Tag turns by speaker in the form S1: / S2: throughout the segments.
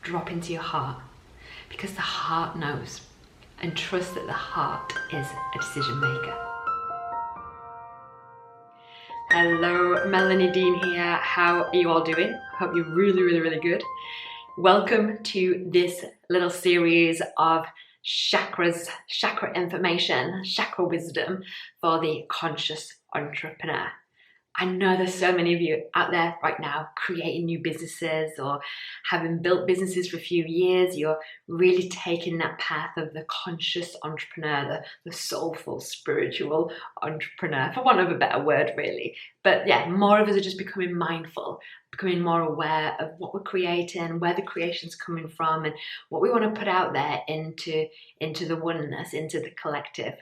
S1: drop into your heart, because the heart knows, and trust that the heart is a decision maker. Hello, Melanie Dean here. How are you all doing? Hope you're really good. Welcome to this little series of chakras, chakra information, chakra wisdom for the conscious entrepreneur. I know there's so many of you out there right now creating new businesses or having built businesses for a few years. You're really taking that path of the conscious entrepreneur, the soulful, spiritual entrepreneur, for want of a better word, really. But yeah, more of us are just becoming mindful, becoming more aware of what we're creating, where the creation's coming from, and what we want to put out there into the oneness, into the collective.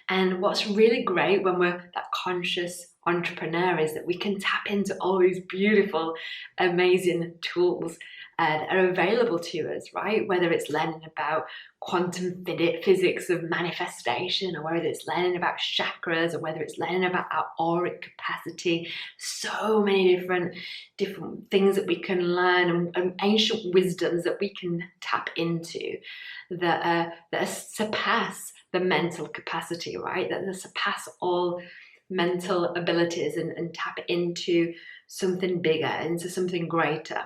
S1: And what's really great when we're that conscious entrepreneur is that we can tap into all these beautiful, amazing tools that are available to us, right? Whether it's learning about quantum physics of manifestation, or whether it's learning about chakras, or whether it's learning about our auric capacity. So many different things that we can learn, and ancient wisdoms that we can tap into that surpass the mental capacity, right? That surpass all mental abilities and tap into something bigger, into something greater.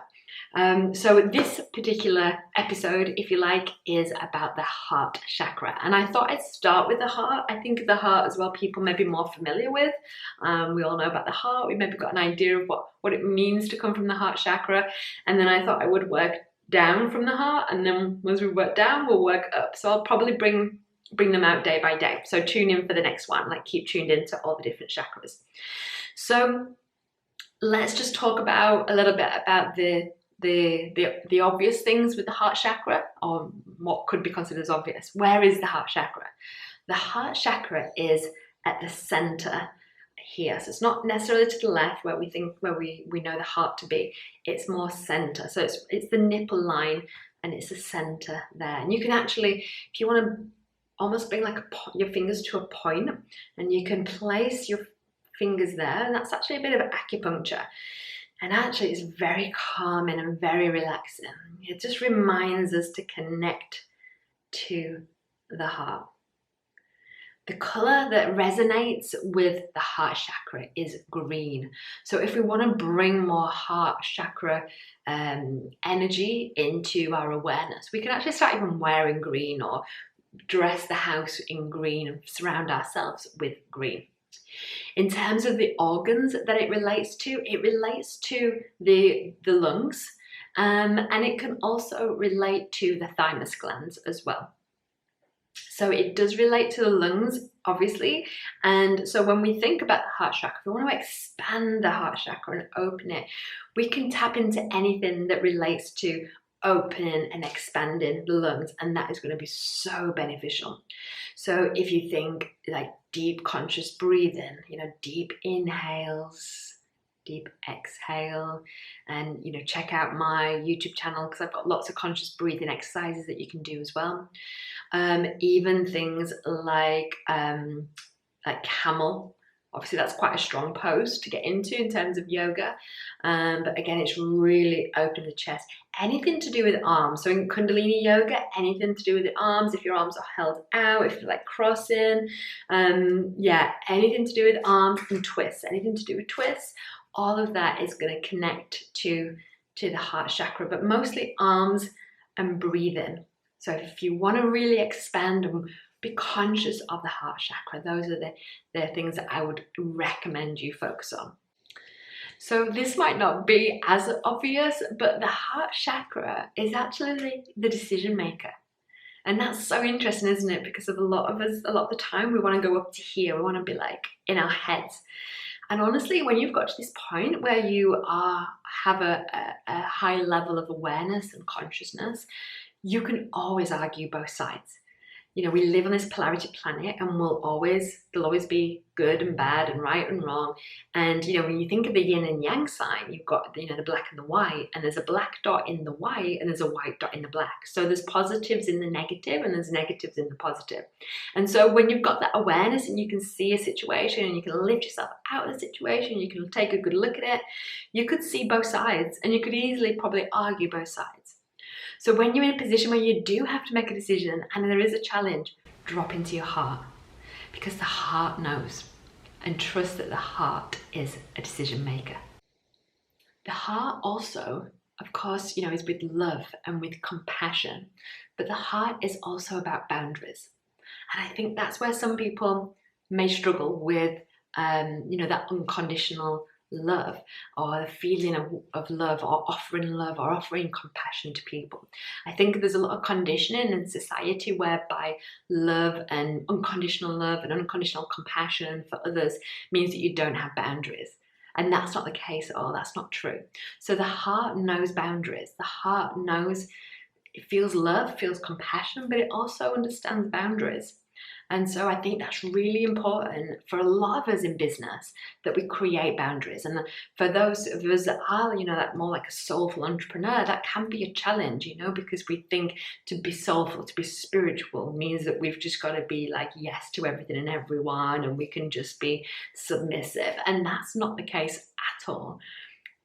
S1: So this particular episode, if you like, is about the heart chakra. And I thought I'd start with the heart. I think the heart as well, people may be more familiar with. We all know about the heart. We maybe got an idea of what it means to come from the heart chakra. And then I thought I would work down from the heart. And then once we work down, we'll work up. So I'll probably bring them out day by day. So tune in for the next one, like keep tuned into all the different chakras. So let's just talk about a little bit about the obvious things with the heart chakra, or what could be considered as obvious. Where is the heart chakra? The heart chakra is at the center here. So it's not necessarily to the left where we know the heart to be. It's more center. So it's the nipple line, and it's the center there. And you can actually, if you want to almost bring like your fingers to a point, and you can place your fingers there, and that's actually a bit of acupuncture. And actually it's very calming and very relaxing. It just reminds us to connect to the heart. The color that resonates with the heart chakra is green. So if we want to bring more heart chakra energy into our awareness, we can actually start even wearing green, or dress the house in green and surround ourselves with green. In terms of the organs that it relates to the lungs, and it can also relate to the thymus glands as well. So it does relate to the lungs, obviously. And so when we think about the heart chakra, if we want to expand the heart chakra and open it, we can tap into anything that relates to opening and expanding the lungs, and that is going to be so beneficial. So if you think like deep conscious breathing, deep inhales, deep exhale, and check out my YouTube channel, because I've got lots of conscious breathing exercises that you can do as well. Even things like camel. Obviously, that's quite a strong pose to get into in terms of yoga. But again, it's really open the chest. Anything to do with arms. So in Kundalini yoga, anything to do with the arms. If your arms are held out, if you're like crossing, anything to do with arms and twists. Anything to do with twists, all of that is going to connect to the heart chakra, but mostly arms and breathing. So if you want to really expand and be conscious of the heart chakra, those are the things that I would recommend you focus on. So this might not be as obvious, but the heart chakra is actually the decision maker. And that's so interesting, isn't it? Because of a lot of the time, we want to go up to here. We want to be like in our heads. And honestly, when you've got to this point where you have a high level of awareness and consciousness, you can always argue both sides. We live on this polarity planet, and there'll always be good and bad and right and wrong. And when you think of the yin and yang sign, you've got the black and the white, and there's a black dot in the white and there's a white dot in the black. So there's positives in the negative and there's negatives in the positive. And so when you've got that awareness and you can see a situation and you can lift yourself out of the situation, you can take a good look at it, you could see both sides, and you could easily probably argue both sides. So when you're in a position where you do have to make a decision and there is a challenge, drop into your heart, because the heart knows, and trust that the heart is a decision maker. The heart also, of course, is with love and with compassion, but the heart is also about boundaries. And I think that's where some people may struggle with, that unconditional love, or the feeling of love, or offering compassion to people. I think there's a lot of conditioning in society whereby love and unconditional compassion for others means that you don't have boundaries. And that's not the case at all. That's not true. So the heart knows boundaries. The heart knows, it feels love, feels compassion, but it also understands boundaries. And so I think that's really important for a lot of us in business, that we create boundaries. And for those of us that are, that more like a soulful entrepreneur, that can be a challenge, because we think to be soulful, to be spiritual means that we've just got to be like yes to everything and everyone, and we can just be submissive. And that's not the case at all.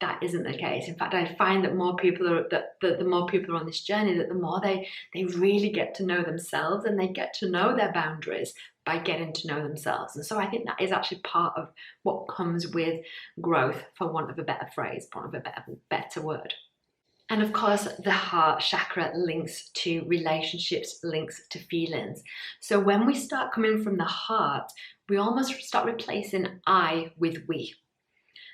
S1: That isn't the case. In fact, I find that more people are the more people are on this journey, that the more they really get to know themselves, and they get to know their boundaries by getting to know themselves. And so I think that is actually part of what comes with growth, for want of a better phrase, for want of a better word. And of course, the heart chakra links to relationships, links to feelings. So when we start coming from the heart, we almost start replacing I with we.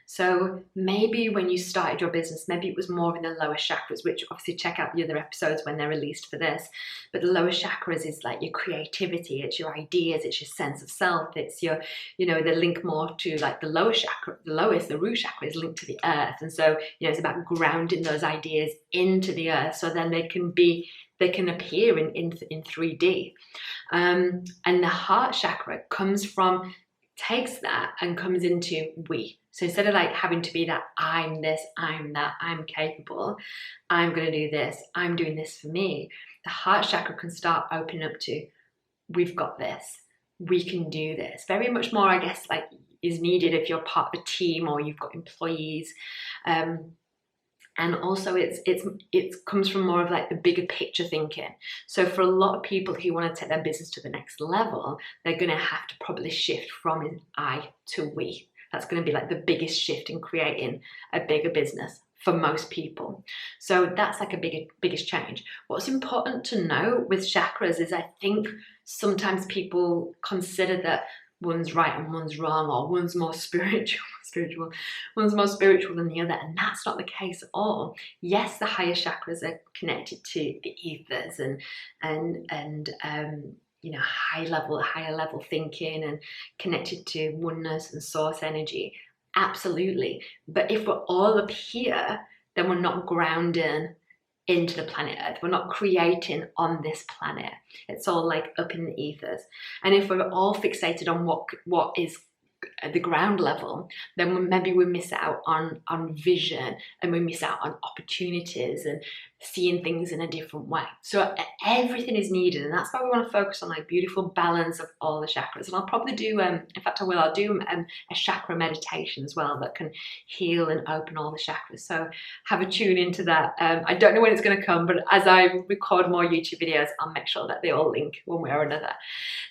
S1: So maybe when you started your business, maybe it was more in the lower chakras, which obviously check out the other episodes when they're released for this. But the lower chakras is like your creativity, it's your ideas, it's your sense of self, it's your, the link more to like the lower chakra, the root chakra is linked to the earth. And so, it's about grounding those ideas into the earth, so then they can appear in 3D. And the heart chakra takes that and comes into we. So instead of like having to be that I'm this, I'm that, I'm capable, I'm going to do this, I'm doing this for me, the heart chakra can start opening up to, we've got this, we can do this. Very much more, I guess, like is needed if you're part of a team or you've got employees. And also it comes from more of like the bigger picture thinking. So for a lot of people who want to take their business to the next level, they're going to have to probably shift from an I to we. That's going to be like the biggest shift in creating a bigger business for most people. So that's like a biggest change. What's important to know with chakras is, I think sometimes people consider that one's right and one's wrong, or one's more one's more spiritual than the other, and that's not the case at all. Yes, the higher chakras are connected to the ethers and higher level thinking, and connected to oneness and source energy. Absolutely. But if we're all up here, then we're not grounding into the planet Earth. We're not creating on this planet. It's all like up in the ethers. And if we're all fixated on what is at the ground level, then maybe we miss out on vision, and we miss out on opportunities and seeing things in a different way. So everything is needed, and that's why we want to focus on like beautiful balance of all the chakras. And I'll probably do, I'll do a chakra meditation as well that can heal and open all the chakras. So have a tune into that. I don't know when it's going to come, but as I record more YouTube videos, I'll make sure that they all link one way or another.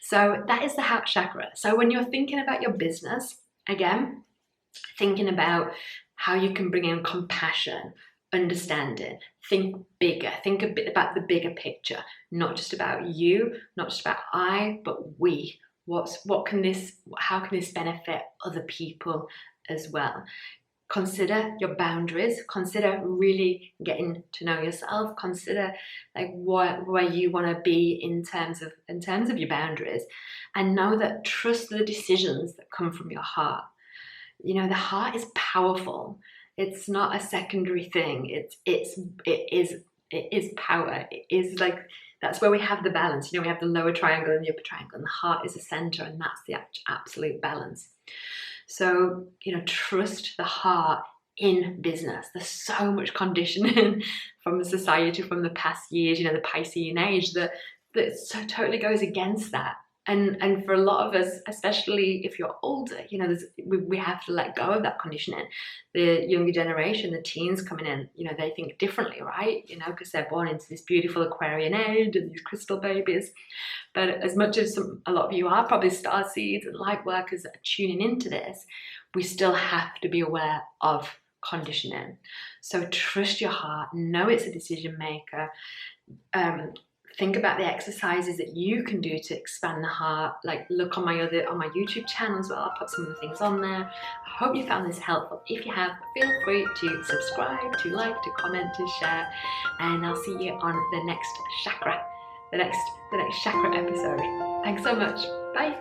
S1: So that is the heart chakra. So when you're thinking about your business, again, thinking about how you can bring in compassion, understanding, think bigger, think a bit about the bigger picture, not just about you, not just about I, but we. How can this benefit other people as well? Consider your boundaries, consider really getting to know yourself, consider like where you want to be in terms of your boundaries, and know that trust the decisions that come from your heart. The heart is powerful. It's not a secondary thing. It is power. It is like, that's where we have the balance. We have the lower triangle and the upper triangle, and the heart is the center, and that's the absolute balance. So, trust the heart in business. There's so much conditioning from the society from the past years, the Piscean age, that so totally goes against that. And for a lot of us, especially if you're older, you know, we have to let go of that conditioning. The younger generation, the teens coming in, you know, they think differently, right? You know, because they're born into this beautiful Aquarian age and these crystal babies. But as much as a lot of you are probably star seeds and light workers that are tuning into this, we still have to be aware of conditioning. So trust your heart, know it's a decision maker. Think about the exercises that you can do to expand the heart. Like look on my YouTube channel as well. I'll put some of the things on there. I hope you found this helpful. If you have, feel free to subscribe, to like, to comment, to share, and I'll see you on the next chakra, the next chakra episode. Thanks so much. Bye.